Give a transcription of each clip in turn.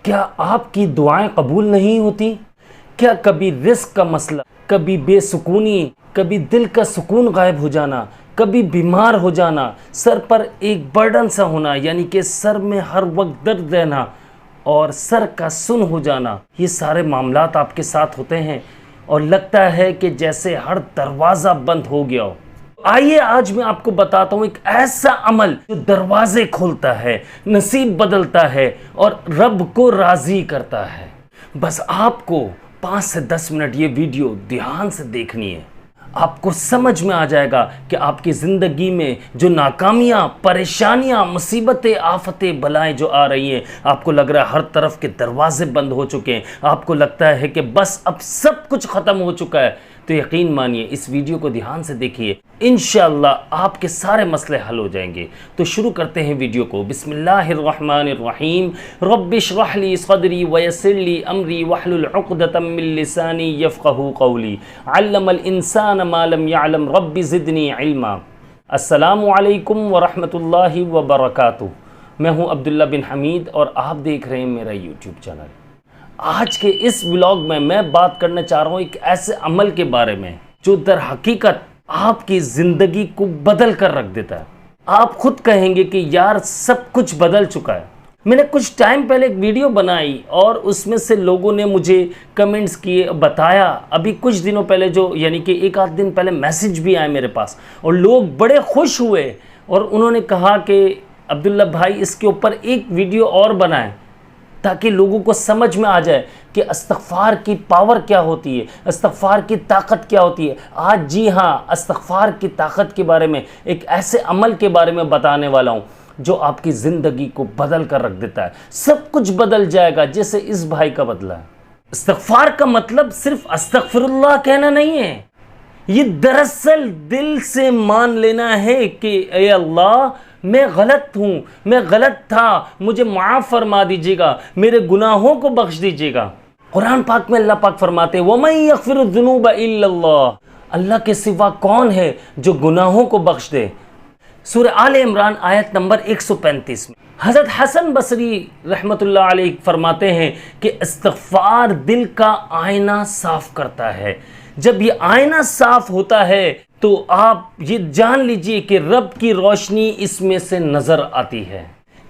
کیا آپ کی دعائیں قبول نہیں ہوتی؟ کیا کبھی رزق کا مسئلہ، کبھی بے سکونی، کبھی دل کا سکون غائب ہو جانا، کبھی بیمار ہو جانا، سر پر ایک برڈن سا ہونا، یعنی کہ سر میں ہر وقت درد رہنا اور سر کا سن ہو جانا، یہ سارے معاملات آپ کے ساتھ ہوتے ہیں اور لگتا ہے کہ جیسے ہر دروازہ بند ہو گیا ہو؟ آئیے آج میں آپ کو بتاتا ہوں ایک ایسا عمل جو دروازے کھولتا ہے، نصیب بدلتا ہے اور رب کو راضی کرتا ہے۔ بس آپ کو 5 سے 10 منٹ یہ ویڈیو دھیان سے دیکھنی ہے، آپ کو سمجھ میں آ جائے گا کہ آپ کی زندگی میں جو ناکامیاں، پریشانیاں، مصیبتیں، آفتیں، بلائیں جو آ رہی ہیں، آپ کو لگ رہا ہے ہر طرف کے دروازے بند ہو چکے ہیں، آپ کو لگتا ہے کہ بس اب سب کچھ ختم ہو چکا ہے، تو یقین مانیے اس ویڈیو کو دھیان سے دیکھیے، انشاءاللہ آپ کے سارے مسئلے حل ہو جائیں گے۔ تو شروع کرتے ہیں ویڈیو کو۔ بسم اللہ الرحمن الرحیم۔ رب اشرح لی صدری ویسر لی امری واحلل عقدۃ من لسانی یفقہوا قولی۔ علم الانسان ما لم يعلم رب زدنی علما۔ السلام علیکم ورحمۃ اللہ وبرکاتہ۔ میں ہوں عبداللہ بن حمید اور آپ دیکھ رہے ہیں میرا یوٹیوب چینل۔ آج کے اس ولاگ میں بات کرنا چاہ رہا ہوں ایک ایسے عمل کے بارے میں جو در حقیقت آپ کی زندگی کو بدل کر رکھ دیتا ہے۔ آپ خود کہیں گے کہ یار سب کچھ بدل چکا ہے۔ میں نے کچھ ٹائم پہلے ایک ویڈیو بنائی اور اس میں سے لوگوں نے مجھے کمنٹس کیے، بتایا، ابھی کچھ دنوں پہلے جو یعنی کہ 1-8 دن پہلے میسج بھی آئے میرے پاس اور لوگ بڑے خوش ہوئے اور انہوں نے کہا کہ عبداللہ بھائی اس کے اوپر ایک ویڈیو اور بنائیں تاکہ لوگوں کو سمجھ میں آ جائے کہ استغفار کی پاور کیا ہوتی ہے، استغفار کی طاقت کیا ہوتی ہے۔ آج جی ہاں استغفار کی طاقت کے بارے میں ایک ایسے عمل کے بارے میں بتانے والا ہوں جو آپ کی زندگی کو بدل کر رکھ دیتا ہے، سب کچھ بدل جائے گا جیسے اس بھائی کا بدلا ہے۔ استغفار کا مطلب صرف استغفر اللہ کہنا نہیں ہے، یہ دراصل دل سے مان لینا ہے کہ اے اللہ میں غلط ہوں، میں غلط تھا، مجھے معاف فرما دیجیے گا، میرے گناہوں کو بخش دیجیے گا۔ قرآن پاک میں اللہ پاک فرماتے ہیں وَمَن يَغْفِرُ الذُّنُوبَ إِلَّا اللَّهُ، اللہ کے سوا کون ہے جو گناہوں کو بخش دے۔ سورہ آل عمران آیت نمبر 135 میں حضرت حسن بصری رحمۃ اللہ علیہ فرماتے ہیں کہ استغفار دل کا آئینہ صاف کرتا ہے۔ جب یہ آئینہ صاف ہوتا ہے تو آپ یہ جان لیجئے کہ رب کی روشنی اس میں سے نظر آتی ہے۔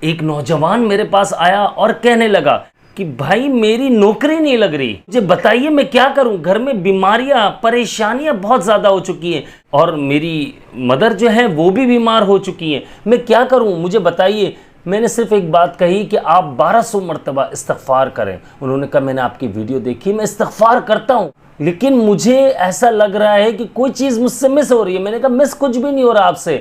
ایک نوجوان میرے پاس آیا اور کہنے لگا کہ بھائی میری نوکری نہیں لگ رہی، مجھے بتائیے میں کیا کروں، گھر میں بیماریاں، پریشانیاں بہت زیادہ ہو چکی ہیں اور میری مدر جو ہے وہ بھی بیمار ہو چکی ہیں، میں کیا کروں مجھے بتائیے۔ میں نے صرف ایک بات کہی کہ آپ 1200 مرتبہ استغفار کریں۔ انہوں نے کہا میں نے آپ کی ویڈیو دیکھی، میں استغفار کرتا ہوں لیکن مجھے ایسا لگ رہا ہے کہ کوئی چیز مجھ سے مس ہو رہی ہے۔ میں نے کہا مس کچھ بھی نہیں ہو رہا آپ سے،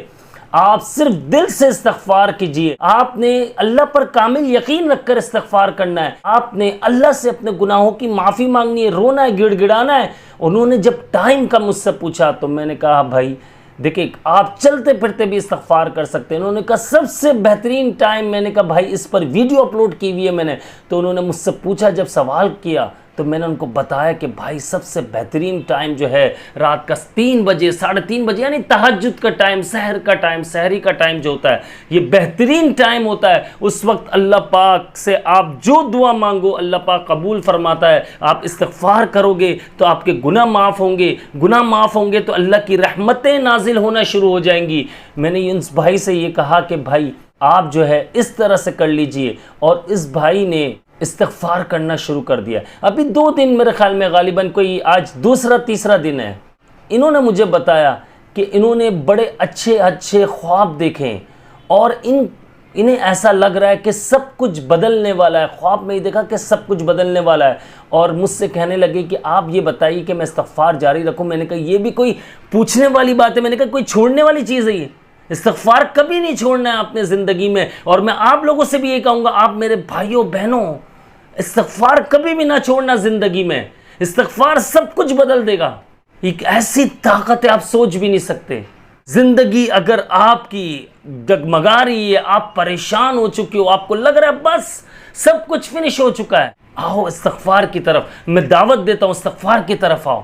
آپ صرف دل سے استغفار کیجئے، آپ نے اللہ پر کامل یقین رکھ کر استغفار کرنا ہے، آپ نے اللہ سے اپنے گناہوں کی معافی مانگنی ہے، رونا ہے، گڑ گڑانا ہے۔ انہوں نے جب ٹائم کا مجھ سے پوچھا تو میں نے کہا بھائی دیکھیں آپ چلتے پھرتے بھی استغفار کر سکتے ہیں۔ انہوں نے کہا سب سے بہترین ٹائم، میں نے کہا بھائی اس پر ویڈیو اپلوڈ کی ہوئی ہے میں نے، تو انہوں نے مجھ سے پوچھا، جب سوال کیا تو میں نے ان کو بتایا کہ بھائی سب سے بہترین ٹائم جو ہے رات کا 3 بجے 3:30 بجے یعنی تہجد کا ٹائم، سحر کا ٹائم، سحری کا ٹائم جو ہوتا ہے یہ بہترین ٹائم ہوتا ہے۔ اس وقت اللہ پاک سے آپ جو دعا مانگو اللہ پاک قبول فرماتا ہے۔ آپ استغفار کرو گے تو آپ کے گناہ معاف ہوں گے، گناہ معاف ہوں گے تو اللہ کی رحمتیں نازل ہونا شروع ہو جائیں گی۔ میں نے اس بھائی سے یہ کہا کہ بھائی آپ جو ہے اس طرح سے کر لیجئے اور اس بھائی نے استغفار کرنا شروع کر دیا۔ ابھی 2 دن میرے خیال میں غالباً کوئی آج دوسرا تیسرا دن ہے، انہوں نے مجھے بتایا کہ انہوں نے بڑے اچھے خواب دیکھے اور انہیں ایسا لگ رہا ہے کہ سب کچھ بدلنے والا ہے۔ خواب میں ہی دیکھا کہ سب کچھ بدلنے والا ہے اور مجھ سے کہنے لگے کہ آپ یہ بتائیے کہ میں استغفار جاری رکھوں۔ میں نے کہا یہ بھی کوئی پوچھنے والی بات ہے، میں نے کہا کوئی چھوڑنے والی چیز ہے یہ؟ استغفار کبھی نہیں چھوڑنا ہے اپنے زندگی میں، اور میں آپ لوگوں سے بھی یہ کہوں گا، آپ میرے بھائیوں بہنوں استغفار کبھی بھی نہ چھوڑنا زندگی میں، استغفار سب کچھ بدل دے گا۔ ایک ایسی طاقت ہے آپ سوچ بھی نہیں سکتے۔ زندگی اگر آپ کی ڈگمگا رہی ہے، آپ پریشان ہو چکے ہو، آپ کو لگ رہا ہے بس سب کچھ فنش ہو چکا ہے، آؤ استغفار کی طرف، میں دعوت دیتا ہوں استغفار کی طرف آؤ۔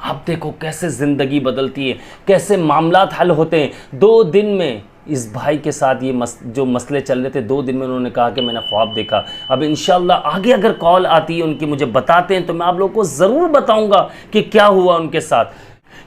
آپ دیکھو کیسے زندگی بدلتی ہے، کیسے معاملات حل ہوتے ہیں۔ 2 دن میں اس بھائی کے ساتھ یہ جو مسئلے چل رہے تھے 2 دن میں انہوں نے کہا کہ میں نے خواب دیکھا. اب انشاءاللہ آگے اگر کال آتی ہے ان کی مجھے بتاتے ہیں تو میں آپ لوگوں کو ضرور بتاؤں گا کہ کیا ہوا ان کے ساتھ.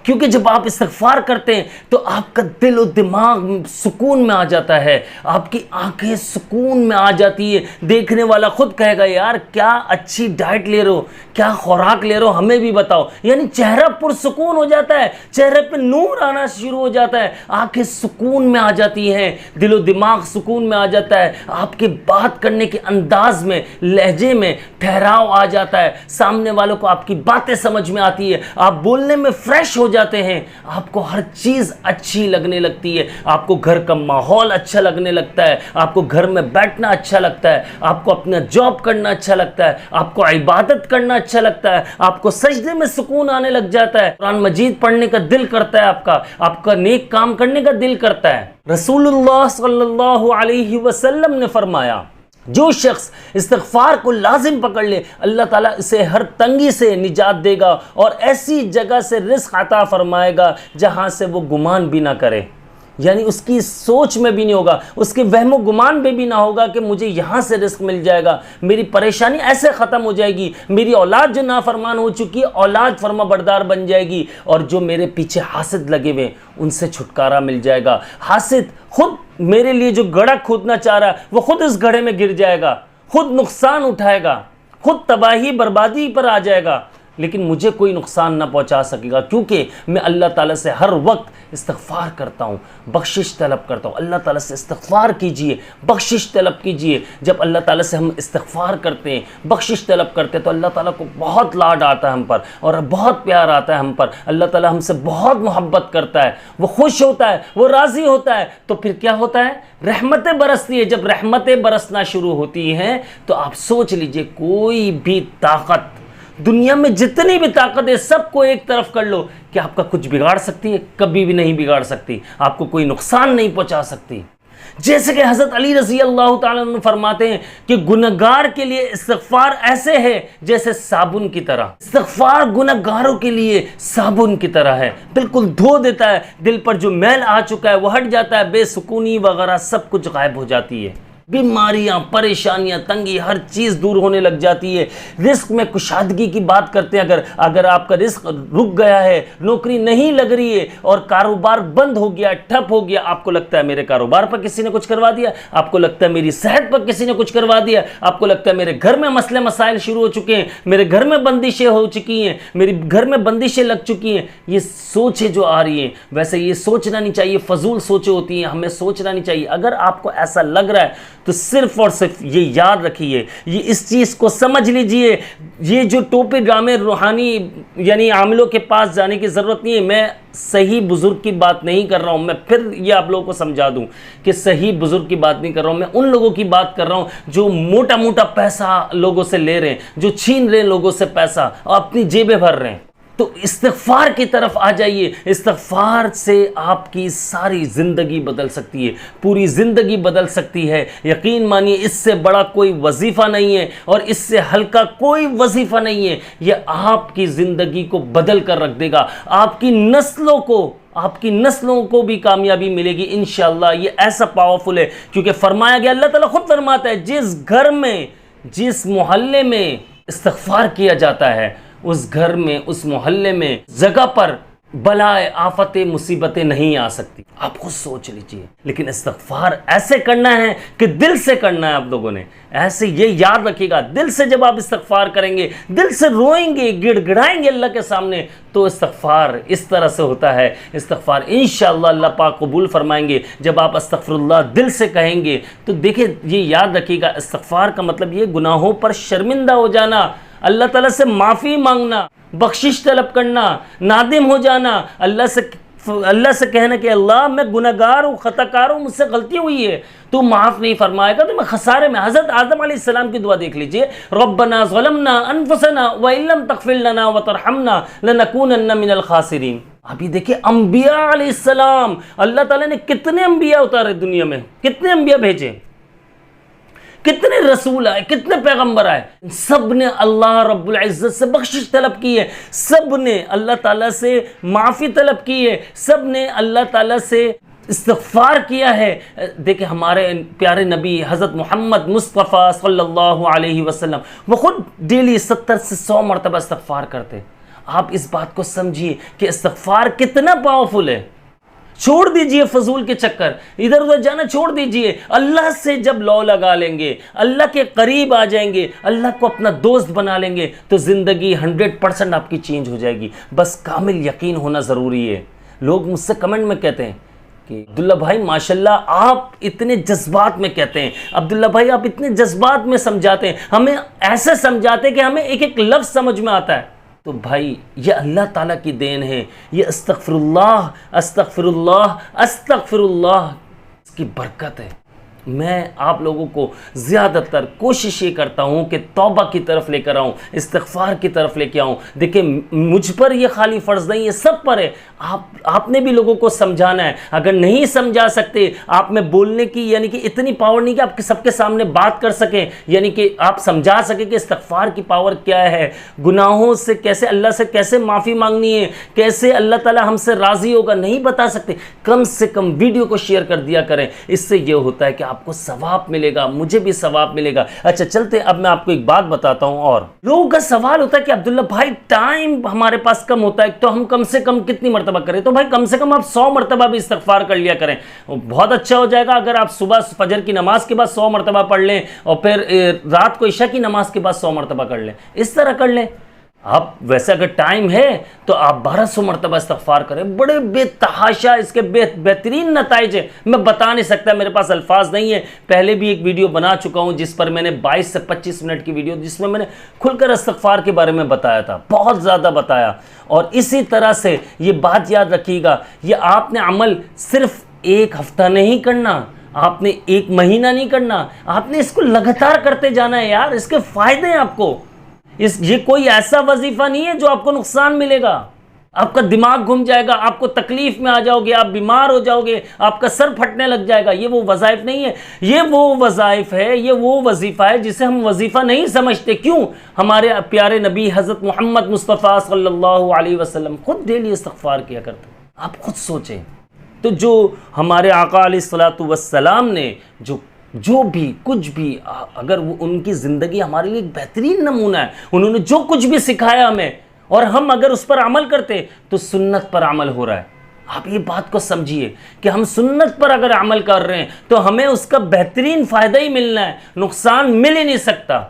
کیونکہ جب آپ استغفار کرتے ہیں تو آپ کا دل و دماغ سکون میں آ جاتا ہے, آپ کی آنکھیں سکون میں آ جاتی ہے. دیکھنے والا خود کہے گا یار کیا اچھی ڈائٹ لے رہے ہو, کیا خوراک لے رہے ہو, ہمیں بھی بتاؤ. یعنی چہرہ پرسکون ہو جاتا ہے, چہرے پہ نور آنا شروع ہو جاتا ہے, آنکھیں سکون میں آ جاتی ہیں, دل و دماغ سکون میں آ جاتا ہے, آپ کے بات کرنے کے انداز میں, لہجے میں ٹھہراؤ آ جاتا ہے, سامنے والوں کو آپ کی باتیں سمجھ میں آتی ہے, آپ بولنے میں فریش ہو جاتے ہیں, آپ کو ہر چیز اچھی لگنے لگتی ہے, آپ کو گھر کا ماحول اچھا لگنے لگتا ہے, آپ کو گھر میں بیٹھنا اچھا لگتا ہے, آپ کو اپنا جاب کرنا اچھا لگتا ہے, آپ کو عبادت کرنا اچھا لگتا ہے, آپ کو سجدے میں سکون آنے لگ جاتا ہے, قرآن مجید پڑھنے کا دل کرتا ہے, آپ کا نیک کام کرنے کا دل کرتا ہے. رسول اللہ صلی اللہ علیہ وسلم نے فرمایا جو شخص استغفار کو لازم پکڑ لے اللہ تعالیٰ اسے ہر تنگی سے نجات دے گا اور ایسی جگہ سے رزق عطا فرمائے گا جہاں سے وہ گمان بھی نہ کرے. یعنی اس کی سوچ میں بھی نہیں ہوگا, اس کے وہم و گمان میں بھی نہ ہوگا کہ مجھے یہاں سے رزق مل جائے گا, میری پریشانی ایسے ختم ہو جائے گی, میری اولاد جو نافرمان ہو چکی ہے اولاد فرما بردار بن جائے گی, اور جو میرے پیچھے حاسد لگے ہوئے ان سے چھٹکارا مل جائے گا. حاسد خود میرے لیے جو گڑھا کھودنا چاہ رہا ہے وہ خود اس گڑھے میں گر جائے گا, خود نقصان اٹھائے گا, خود تباہی بربادی پر آ جائے گا, لیکن مجھے کوئی نقصان نہ پہنچا سکے گا, کیونکہ میں اللہ تعالیٰ سے ہر وقت استغفار کرتا ہوں, بخشش طلب کرتا ہوں. اللہ تعالیٰ سے استغفار کیجئے, بخشش طلب کیجئے. جب اللہ تعالیٰ سے ہم استغفار کرتے ہیں, بخشش طلب کرتے ہیں تو اللہ تعالیٰ کو بہت لاڈ آتا ہے ہم پر, اور بہت پیار آتا ہے ہم پر. اللہ تعالیٰ ہم سے بہت محبت کرتا ہے, وہ خوش ہوتا ہے, وہ راضی ہوتا ہے. تو پھر کیا ہوتا ہے, رحمتیں برستی ہے. جب رحمتیں برسنا شروع ہوتی ہیں تو آپ سوچ لیجئے کوئی بھی طاقت, دنیا میں جتنی بھی طاقت ہے سب کو ایک طرف کر لو, کہ آپ کا کچھ بگاڑ سکتی ہے؟ کبھی بھی نہیں بگاڑ سکتی, آپ کو کوئی نقصان نہیں پہنچا سکتی. جیسے کہ حضرت علی رضی اللہ تعالیٰ عنہ فرماتے ہیں کہ گنہگار کے لیے استغفار ایسے ہے جیسے صابن کی طرح. استغفار گنہگاروں کے لیے صابن کی طرح ہے, بالکل دھو دیتا ہے, دل پر جو میل آ چکا ہے وہ ہٹ جاتا ہے, بے سکونی وغیرہ سب کچھ غائب ہو جاتی ہے, بیماریاں, پریشانیاں, تنگی, ہر چیز دور ہونے لگ جاتی ہے. رزق میں کشادگی کی بات کرتے ہیں, اگر آپ کا رزق رک گیا ہے, نوکری نہیں لگ رہی ہے اور کاروبار بند ہو گیا, ٹھپ ہو گیا, آپ کو لگتا ہے میرے کاروبار پر کسی نے کچھ کروا دیا, آپ کو لگتا ہے میری صحت پر کسی نے کچھ کروا دیا, آپ کو لگتا ہے میرے گھر میں مسئلے مسائل شروع ہو چکے ہیں, میرے گھر میں بندشیں ہو چکی ہیں, میرے گھر میں بندشیں لگ چکی ہیں. یہ سوچیں جو آ رہی ہیں, ویسے یہ سوچنا نہیں چاہیے, فضول سوچیں ہوتی ہیں, ہمیں سوچنا نہیں چاہیے. اگر آپ کو ایسا لگ رہا ہے تو صرف اور صرف یہ یاد رکھیے, یہ اس چیز کو سمجھ لیجئے, یہ جو ٹوپے گامے روحانی یعنی عاملوں کے پاس جانے کی ضرورت نہیں ہے. میں صحیح بزرگ کی بات نہیں کر رہا ہوں, میں پھر یہ آپ لوگوں کو سمجھا دوں کہ صحیح بزرگ کی بات نہیں کر رہا ہوں, میں ان لوگوں کی بات کر رہا ہوں جو موٹا موٹا پیسہ لوگوں سے لے رہے ہیں, جو چھین رہے ہیں لوگوں سے پیسہ اور اپنی جیبیں بھر رہے ہیں. تو استغفار کی طرف آ جائیے. استغفار سے آپ کی ساری زندگی بدل سکتی ہے, پوری زندگی بدل سکتی ہے. یقین مانیے اس سے بڑا کوئی وظیفہ نہیں ہے اور اس سے ہلکا کوئی وظیفہ نہیں ہے. یہ آپ کی زندگی کو بدل کر رکھ دے گا, آپ کی نسلوں کو بھی کامیابی ملے گی انشاءاللہ. یہ ایسا پاورفل ہے کیونکہ فرمایا گیا, اللہ تعالیٰ خود فرماتا ہے جس گھر میں, جس محلے میں استغفار کیا جاتا ہے اس گھر میں, اس محلے میں, جگہ پر بلائے, آفتیں, مصیبتیں نہیں آ سکتی. آپ خود سوچ لیجئے. لیکن استغفار ایسے کرنا ہے کہ دل سے کرنا ہے آپ لوگوں نے. ایسے یہ یاد رکھیے گا, دل سے جب آپ استغفار کریں گے, دل سے روئیں گے, گڑ گڑائیں گے اللہ کے سامنے, تو استغفار اس طرح سے ہوتا ہے. استغفار انشاءاللہ اللہ پاک قبول فرمائیں گے. جب آپ استغفر اللہ دل سے کہیں گے تو دیکھیں, یہ یاد رکھیے گا, استغفار کا مطلب یہ گناہوں پر شرمندہ ہو جانا, اللہ تعالیٰ سے معافی مانگنا, بخشش طلب کرنا, نادم ہو جانا, اللہ سے کہنا کہ اللہ میں گناہگار ہوں, خطا کار ہوں, مجھ سے غلطی ہوئی ہے, تو معاف نہیں فرمائے گا تو میں خسارے میں. حضرت آدم علیہ السلام کی دعا دیکھ لیجئے, ربنا ظلمنا انفسنا وان لم تغفر لنا وترحمنا لنکونن من الخاسرین. ابھی دیکھیں انبیاء علیہ السلام, اللہ تعالیٰ نے کتنے انبیاء اتارے دنیا میں, کتنے انبیاء بھیجے, کتنے رسول آئے, کتنے پیغمبر آئے, سب نے اللہ رب العزت سے بخشش طلب کی ہے, سب نے اللہ تعالیٰ سے معافی طلب کی ہے, سب نے اللہ تعالیٰ سے استغفار کیا ہے. دیکھیں ہمارے پیارے نبی حضرت محمد مصطفیٰ صلی اللہ علیہ وسلم وہ خود ڈیلی 70 سے 100 مرتبہ استغفار کرتے. آپ اس بات کو سمجھیے کہ استغفار کتنا پاورفل ہے. چھوڑ دیجئے فضول کے چکر، ادھر ادھر جانا چھوڑ دیجئے. اللہ سے جب لو لگا لیں گے، اللہ کے قریب آ جائیں گے، اللہ کو اپنا دوست بنا لیں گے، تو زندگی 100% آپ کی چینج ہو جائے گی. بس کامل یقین ہونا ضروری ہے. لوگ مجھ سے کمنٹ میں کہتے ہیں کہ عبداللہ بھائی ماشاءاللہ آپ اتنے جذبات میں کہتے ہیں، عبداللہ بھائی آپ اتنے جذبات میں سمجھاتے ہیں، ہمیں ایسے سمجھاتے ہیں کہ ہمیں ایک ایک لفظ سمجھ میں آتا ہے. تو بھائی یہ اللہ تعالیٰ کی دین ہے. یہ استغفر اللہ استغفر اللہ استغفر اللہ اس کی برکت ہے. میں آپ لوگوں کو زیادہ تر کوشش یہ کرتا ہوں کہ توبہ کی طرف لے کر آؤں، استغفار کی طرف لے کے آؤں. دیکھیں مجھ پر یہ خالی فرض نہیں ہے، سب پر ہے. آپ نے بھی لوگوں کو سمجھانا ہے. اگر نہیں سمجھا سکتے، آپ میں بولنے کی یعنی کہ اتنی پاور نہیں کہ آپ سب کے سامنے بات کر سکیں، یعنی کہ آپ سمجھا سکیں کہ استغفار کی پاور کیا ہے، گناہوں سے کیسے اللہ سے کیسے معافی مانگنی ہے، کیسے اللہ تعالیٰ ہم سے راضی ہوگا، نہیں بتا سکتے. کم سے کم ویڈیو کو شیئر کر دیا کریں. اس سے یہ ہوتا ہے کہ آپ کو ثواب ملے گا، مجھے بھی ثواب ملے گا. اچھا چلتے اب میں آپ کو ایک بات بتاتا ہوں. اور لوگوں کا سوال ہوتا ہے کہ عبداللہ بھائی ٹائم ہمارے پاس کم ہوتا ہے تو ہم کم سے کم کتنی مرتبہ کریں؟ تو بھائی کم سے کم آپ 100 مرتبہ بھی استغفار کر لیا کریں. بہت اچھا ہو جائے گا اگر آپ صبح فجر کی نماز کے بعد 100 مرتبہ پڑھ لیں اور پھر رات کو عشاء کی نماز کے بعد 100 مرتبہ کر لیں. اس طرح کر لیں. اب ویسے اگر ٹائم ہے تو آپ 1200 مرتبہ استغفار کریں. بڑے بے تحاشا اس کے بہترین نتائج ہیں. میں بتا نہیں سکتا، میرے پاس الفاظ نہیں ہے. پہلے بھی ایک ویڈیو بنا چکا ہوں جس پر میں نے 22 سے 25 منٹ کی ویڈیو، جس میں نے کھل کر استغفار کے بارے میں بتایا تھا، بہت زیادہ بتایا. اور اسی طرح سے یہ بات یاد رکھیے گا، یہ آپ نے عمل صرف ایک ہفتہ نہیں کرنا، آپ نے ایک مہینہ نہیں کرنا، آپ نے اس کو لگاتار کرتے جانا ہے. یار اس کے فائدے ہیں آپ کو. یہ کوئی ایسا وظیفہ نہیں ہے جو آپ کو نقصان ملے گا. آپ کا دماغ گھوم جائے گا، آپ کو تکلیف میں آ جاؤ گے، آپ بیمار ہو جاؤ گے، آپ کا سر پھٹنے لگ جائے گا. یہ وہ وظائف نہیں ہے. یہ وہ وظائف ہے، یہ وہ وظیفہ ہے جسے ہم وظیفہ نہیں سمجھتے. کیوں؟ ہمارے پیارے نبی حضرت محمد مصطفیٰ صلی اللہ علیہ وسلم خود ڈیلی استغفار کیا کرتے. آپ خود سوچیں. تو جو ہمارے آقا علیہ الصلوۃ والسلام نے جو بھی کچھ بھی، اگر وہ ان کی زندگی ہمارے لیے ایک بہترین نمونہ ہے، انہوں نے جو کچھ بھی سکھایا ہمیں، اور ہم اگر اس پر عمل کرتے تو سنت پر عمل ہو رہا ہے. آپ یہ بات کو سمجھیے کہ ہم سنت پر اگر عمل کر رہے ہیں تو ہمیں اس کا بہترین فائدہ ہی ملنا ہے، نقصان مل ہی نہیں سکتا.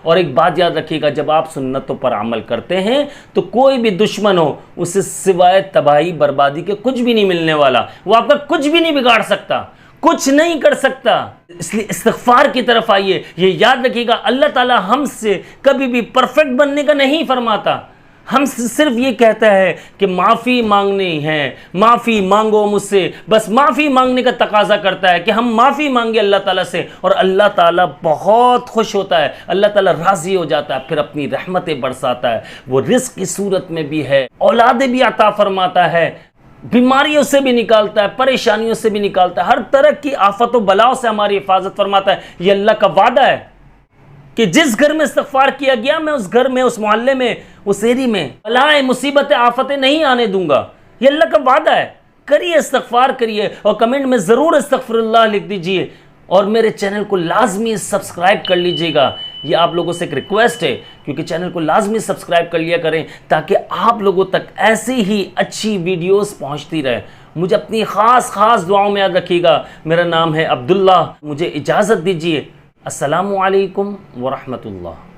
اور ایک بات یاد رکھیے گا، جب آپ سنتوں پر عمل کرتے ہیں تو کوئی بھی دشمن ہو اسے سوائے تباہی بربادی کے کچھ بھی نہیں ملنے والا. وہ آپ کا کچھ بھی نہیں بگاڑ سکتا، کچھ نہیں کر سکتا. اس لیے استغفار کی طرف آئیے. یہ یاد رکھیے گا، اللہ تعالیٰ ہم سے کبھی بھی پرفیکٹ بننے کا نہیں فرماتا. ہم صرف یہ کہتا ہے کہ معافی مانگنی ہے، معافی مانگو مجھ سے. بس معافی مانگنے کا تقاضا کرتا ہے کہ ہم معافی مانگے اللہ تعالیٰ سے، اور اللہ تعالیٰ بہت خوش ہوتا ہے، اللہ تعالیٰ راضی ہو جاتا ہے، پھر اپنی رحمتیں برساتا ہے. وہ رزق کی صورت میں بھی ہے، اولادیں بھی عطا فرماتا ہے، بیماریوں سے بھی نکالتا ہے، پریشانیوں سے بھی نکالتا ہے، ہر طرح کی آفت و بلاؤں سے ہماری حفاظت فرماتا ہے. یہ اللہ کا وعدہ ہے کہ جس گھر میں استغفار کیا گیا، میں اس گھر میں، اس محلے میں، اس ایری میں بلائیں مصیبتیں آفتیں نہیں آنے دوں گا. یہ اللہ کا وعدہ ہے. کریے، استغفار کریے، اور کمنٹ میں ضرور استغفر اللہ لکھ دیجئے. اور میرے چینل کو لازمی سبسکرائب کر لیجئے گا. یہ آپ لوگوں سے ایک ریکویسٹ ہے، کیونکہ چینل کو لازمی سبسکرائب کر لیا کریں تاکہ آپ لوگوں تک ایسی ہی اچھی ویڈیوز پہنچتی رہے. مجھے اپنی خاص دعاؤں میں یاد رکھیے گا. میرا نام ہے عبداللہ. مجھے اجازت دیجیے. السلام علیکم ورحمۃ اللہ.